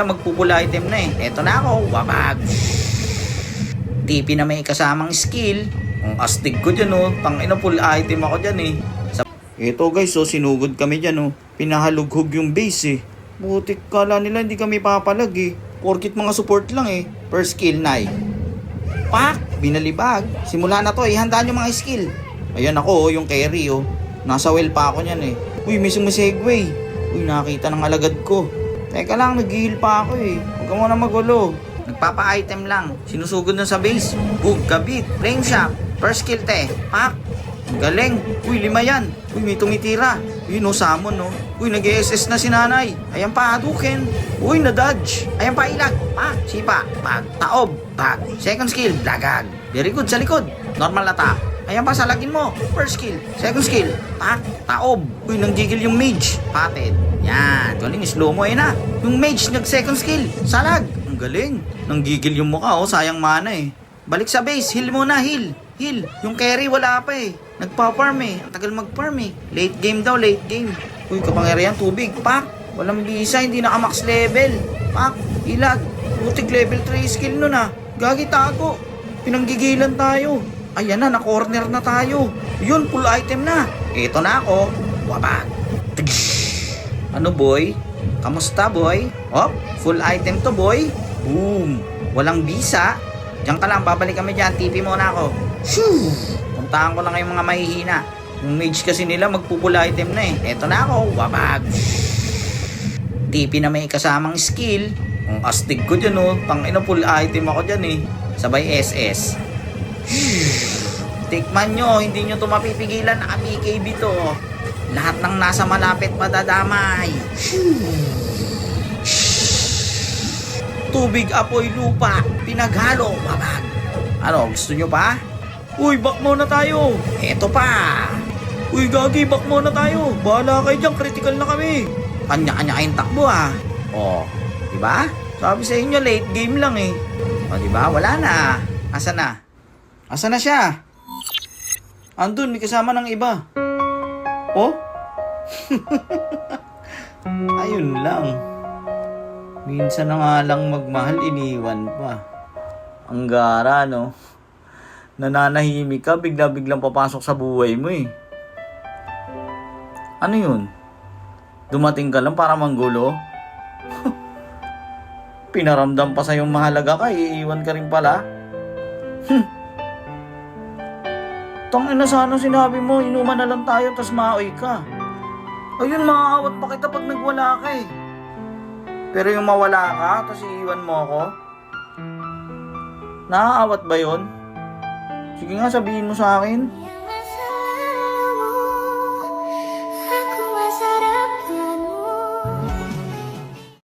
Magpupula item na eh. Eto na ako, wabag. TP na may kasamang skill. Ang astig ko dyan oh. Tangina full item ako dyan eh. Eto guys oh, sinugod kami dyan oh. Pinahalughog yung base eh. Butik kala nila hindi kami papalag eh. Porkit mga support lang eh. Per skill na eh. Pak! Binalibag. Simula na to eh. Handaan yung mga skill. Ayan ako oh, yung carry oh. Nasa well pa ako nyan eh. Uy, may sumasegway. Uy, nakita ng alagad ko. Teka lang, nag-heal pa ako eh. Huwag ka muna magulo. Nagpapa-item lang. Sinusugod na sa base. Bug, kabit, flame shot, first kill te. Pak! Ang galing. Uy, 5 yan. Uy, may tumitira. Uy, no, summon no. Uy, nag-SS na si nanay. Ayan pa, hadukin. Uy, na-dodge. Ayan pa, ilag. Pak, sipa, pag, taob, pag. Second skill, lagag. Very good, sa likod. Normal ata. Ayan pa, salagin mo. First skill. Second skill. Pak, taob. Uy, nanggigil yung mage. Patid. Yan. Galing, slow mo na. Yung mage, nag-second skill. Salag. Ang galing. Nanggigil yung mukha, oh. Sayang mana eh. Balik sa base. Heal muna, heal. Heal. Yung carry, wala pa eh. Nagpa-farm eh. Ang tagal mag-farm eh. Late game daw, late game. Uy, kapangyarihan, tubig. Pak. Walang bisa, hindi naka-max level. Pak. Ilag. Butik level 3 skill nun ah. Gagi tago. Pinanggigilan tayo. Ayan na, na-corner na tayo. Yun, full item na. Ito na ako. Wabag. Ano boy? Kamusta boy? Hop, full item to boy. Boom. Walang bisa. Diyan ka lang, babalik kami dyan. TP muna ako. Shoo. Puntahan ko lang yung mga mahihina. Yung mage kasi nila magpo-full item na eh. Ito na ako. Wabag. TP na may kasamang skill. Ang astig ko dyan oh. Tangina full item ako dyan eh. Sabay SS. Tikman nyo, hindi nyo to mapipigilan. Naka-BKB to. Lahat ng nasa malapit madadamay. Tubig, apoy, lupa. Pinaghalo, babag. Ano, gusto nyo pa? Uy, back muna tayo. Eto pa. Uy, gagi, back muna tayo. Bahala kayo dyan, critical na kami. Kanya-kanya kayong takbo ah. O, diba? Sabi sa inyo, late game lang eh. O, diba? Wala na. Asa na? Asa na siya? Andun, may kasama ng iba. Oh? Ayun lang. Minsan na nga lang magmahal, iniwan pa. Ang gara, no? Nananahimik ka, bigla-biglang papasok sa buhay mo eh. Ano yun? Dumating ka lang para manggulo? Pinaramdam pa sa'yong mahalaga ka, iiwan ka rin pala? Tangina, sana sinabi mo, inuman na lang tayo, tas maoy ka. Ayun, maaawat pa kita pag nagwala ka eh. Pero yung mawala ka, tas iiwan mo ako, naaawat ba yun? Sige nga, sabihin mo sa akin.